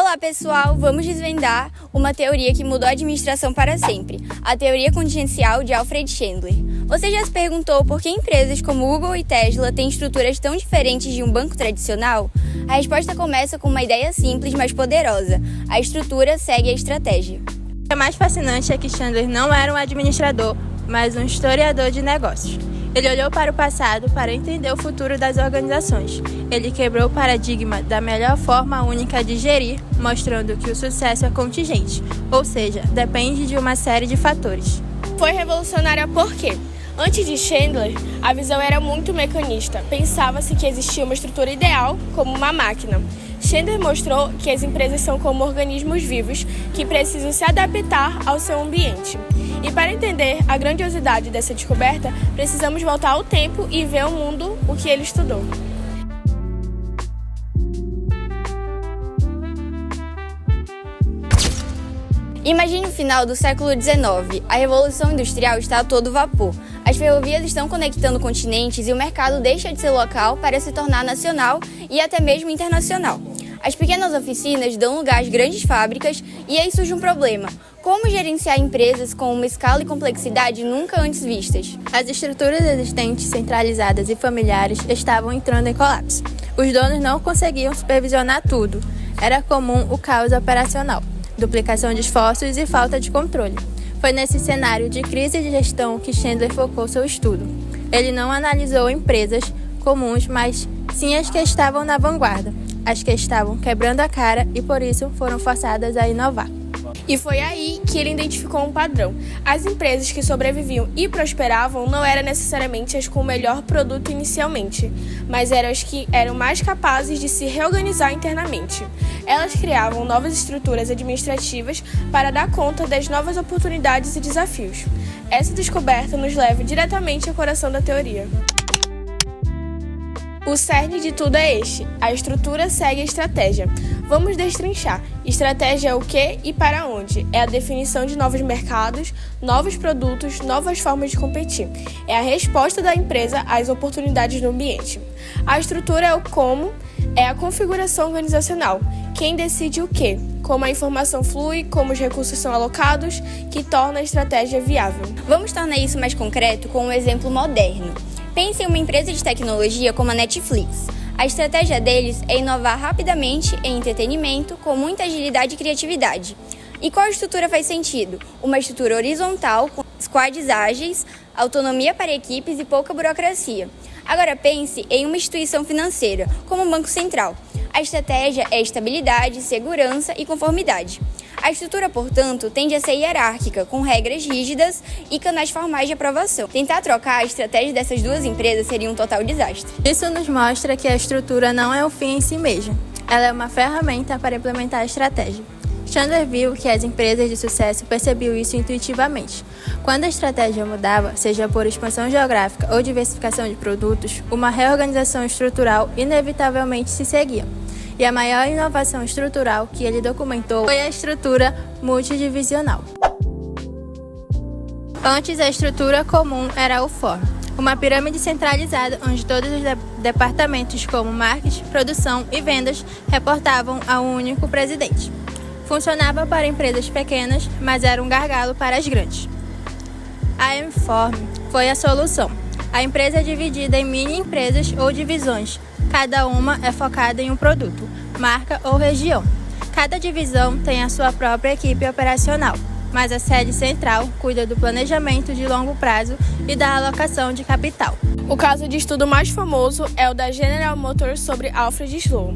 Olá pessoal, vamos desvendar uma teoria que mudou a administração para sempre, a teoria contingencial de Alfred Chandler. Você já se perguntou por que empresas como Google e Tesla têm estruturas tão diferentes de um banco tradicional? A resposta começa com uma ideia simples, mas poderosa. A estrutura segue a estratégia. O que é mais fascinante é que Chandler não era um administrador, mas um historiador de negócios. Ele olhou para o passado para entender o futuro das organizações. Ele quebrou o paradigma da melhor forma única de gerir, mostrando que o sucesso é contingente, ou seja, depende de uma série de fatores. Foi revolucionária por quê? Antes de Chandler, a visão era muito mecanista. Pensava-se que existia uma estrutura ideal, como uma máquina. Chandler mostrou que as empresas são como organismos vivos que precisam se adaptar ao seu ambiente. E para entender a grandiosidade dessa descoberta, precisamos voltar ao tempo e ver o mundo, o que ele estudou. Imagine o final do século XIX. A Revolução Industrial está a todo vapor. As ferrovias estão conectando continentes e o mercado deixa de ser local para se tornar nacional e até mesmo internacional. As pequenas oficinas dão lugar às grandes fábricas e aí surge um problema. Como gerenciar empresas com uma escala e complexidade nunca antes vistas? As estruturas existentes, centralizadas e familiares, estavam entrando em colapso. Os donos não conseguiam supervisionar tudo. Era comum o caos operacional, duplicação de esforços e falta de controle. Foi nesse cenário de crise de gestão que Chandler focou seu estudo. Ele não analisou empresas comuns, mas sim as que estavam na vanguarda, as que estavam quebrando a cara e por isso foram forçadas a inovar. E foi aí que ele identificou um padrão. As empresas que sobreviviam e prosperavam não eram necessariamente as com o melhor produto inicialmente, mas eram as que eram mais capazes de se reorganizar internamente. Elas criavam novas estruturas administrativas para dar conta das novas oportunidades e desafios. Essa descoberta nos leva diretamente ao coração da teoria. O cerne de tudo é este: a estrutura segue a estratégia. Vamos destrinchar. Estratégia é o que e para onde? É a definição de novos mercados, novos produtos, novas formas de competir. É a resposta da empresa às oportunidades do ambiente. A estrutura é o como, é a configuração organizacional. Quem decide o que? Como a informação flui, como os recursos são alocados, que torna a estratégia viável. Vamos tornar isso mais concreto com um exemplo moderno. Pense em uma empresa de tecnologia como a Netflix. A estratégia deles é inovar rapidamente em entretenimento, com muita agilidade e criatividade. E qual estrutura faz sentido? Uma estrutura horizontal, com squads ágeis, autonomia para equipes e pouca burocracia. Agora pense em uma instituição financeira, como um banco central. A estratégia é estabilidade, segurança e conformidade. A estrutura, portanto, tende a ser hierárquica, com regras rígidas e canais formais de aprovação. Tentar trocar a estratégia dessas duas empresas seria um total desastre. Isso nos mostra que a estrutura não é um fim em si mesma. Ela é uma ferramenta para implementar a estratégia. Chandler viu que as empresas de sucesso percebiam isso intuitivamente. Quando a estratégia mudava, seja por expansão geográfica ou diversificação de produtos, uma reorganização estrutural inevitavelmente se seguia. E a maior inovação estrutural que ele documentou foi a estrutura multidivisional. Antes, a estrutura comum era o fórum, uma pirâmide centralizada onde todos os departamentos como marketing, produção e vendas reportavam a um único presidente. Funcionava para empresas pequenas, mas era um gargalo para as grandes. A M-Form foi a solução. A empresa é dividida em mini-empresas ou divisões. Cada uma é focada em um produto, marca ou região. Cada divisão tem a sua própria equipe operacional, mas a sede central cuida do planejamento de longo prazo e da alocação de capital. O caso de estudo mais famoso é o da General Motors sobre Alfred Sloan.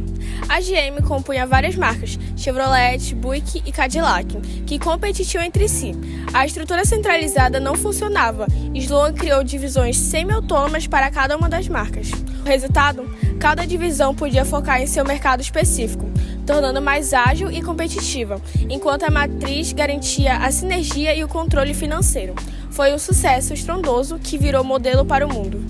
A GM compunha várias marcas, Chevrolet, Buick e Cadillac, que competiam entre si. A estrutura centralizada não funcionava. Sloan criou divisões semi-autônomas para cada uma das marcas. O resultado? Cada divisão podia focar em seu mercado específico, tornando mais ágil e competitiva, enquanto a matriz garantia a sinergia e o controle financeiro. Foi um sucesso estrondoso que virou modelo para o mundo.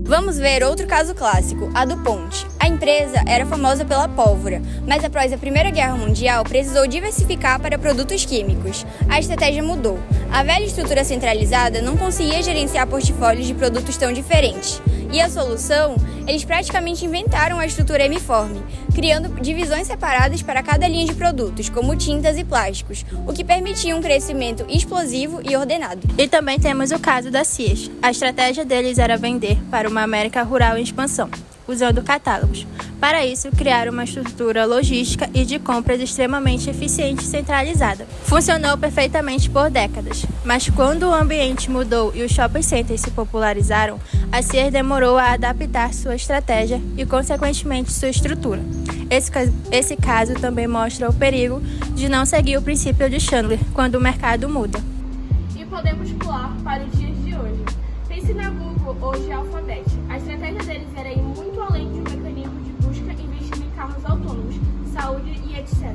Vamos ver outro caso clássico, a DuPont. A empresa era famosa pela pólvora, mas após a Primeira Guerra Mundial precisou diversificar para produtos químicos. A estratégia mudou. A velha estrutura centralizada não conseguia gerenciar portfólios de produtos tão diferentes. E a solução? Eles praticamente inventaram a estrutura M-Form, criando divisões separadas para cada linha de produtos, como tintas e plásticos, o que permitia um crescimento explosivo e ordenado. E também temos o caso da Sears. A estratégia deles era vender para uma América rural em expansão, usando catálogos. Para isso, criaram uma estrutura logística e de compras extremamente eficiente e centralizada. Funcionou perfeitamente por décadas, mas quando o ambiente mudou e os shopping centers se popularizaram, a Sears demorou a adaptar sua estratégia e, consequentemente, sua estrutura. Esse caso também mostra o perigo de não seguir o princípio de Chandler quando o mercado muda. E podemos pular para os dias de hoje. Pense na Google, hoje Alphabet. A estratégia deles era ir muito além de um mecanismo de busca, investindo em carros autônomos, saúde e etc.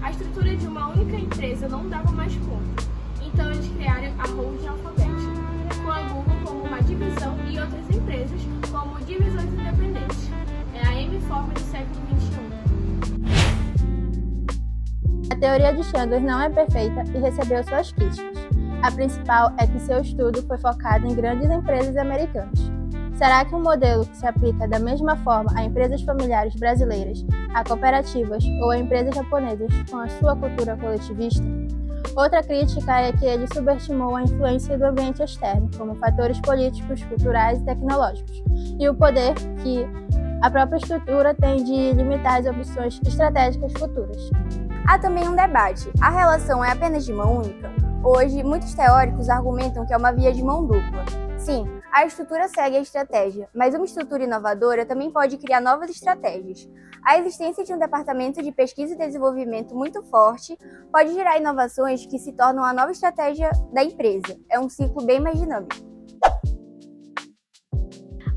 A estrutura de uma única empresa não dava mais conta. Então eles criaram a Holding Alphabet, com a Google como uma divisão e outras empresas como divisões independentes. É a M-Form do século XXI. A teoria de Chandler não é perfeita e recebeu suas críticas. A principal é que seu estudo foi focado em grandes empresas americanas. Será que um modelo que se aplica da mesma forma a empresas familiares brasileiras, a cooperativas ou a empresas japonesas com a sua cultura coletivista? Outra crítica é que ele subestimou a influência do ambiente externo, como fatores políticos, culturais e tecnológicos, e o poder que a própria estrutura tem de limitar as opções estratégicas futuras. Há também um debate: a relação é apenas de mão única? Hoje, muitos teóricos argumentam que é uma via de mão dupla. Sim, a estrutura segue a estratégia, mas uma estrutura inovadora também pode criar novas estratégias. A existência de um departamento de pesquisa e desenvolvimento muito forte pode gerar inovações que se tornam a nova estratégia da empresa. É um ciclo bem mais dinâmico.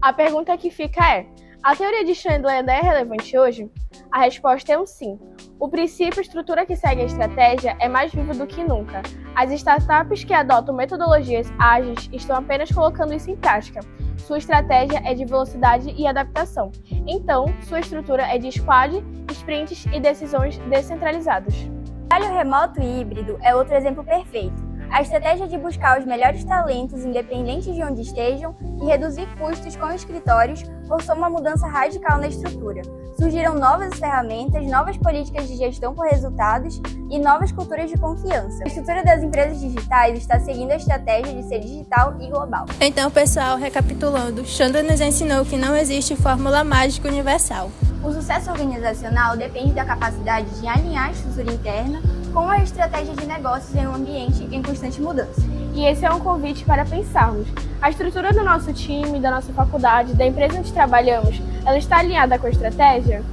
A pergunta que fica é: a teoria de Chandler ainda é relevante hoje? A resposta é um sim. O princípio e estrutura que segue a estratégia é mais vivo do que nunca. As startups que adotam metodologias ágeis estão apenas colocando isso em prática. Sua estratégia é de velocidade e adaptação. Então, sua estrutura é de squad, sprints e decisões descentralizadas. O trabalho remoto e híbrido é outro exemplo perfeito. A estratégia de buscar os melhores talentos, independente de onde estejam, e reduzir custos com escritórios forçou uma mudança radical na estrutura. Surgiram novas ferramentas, novas políticas de gestão por resultados e novas culturas de confiança. A estrutura das empresas digitais está seguindo a estratégia de ser digital e global. Então, pessoal, recapitulando, Chandler nos ensinou que não existe fórmula mágica universal. O sucesso organizacional depende da capacidade de alinhar a estrutura interna com a estratégia de negócios em um ambiente em constante mudança. E esse é um convite para pensarmos. A estrutura do nosso time, da nossa faculdade, da empresa onde trabalhamos, ela está alinhada com a estratégia?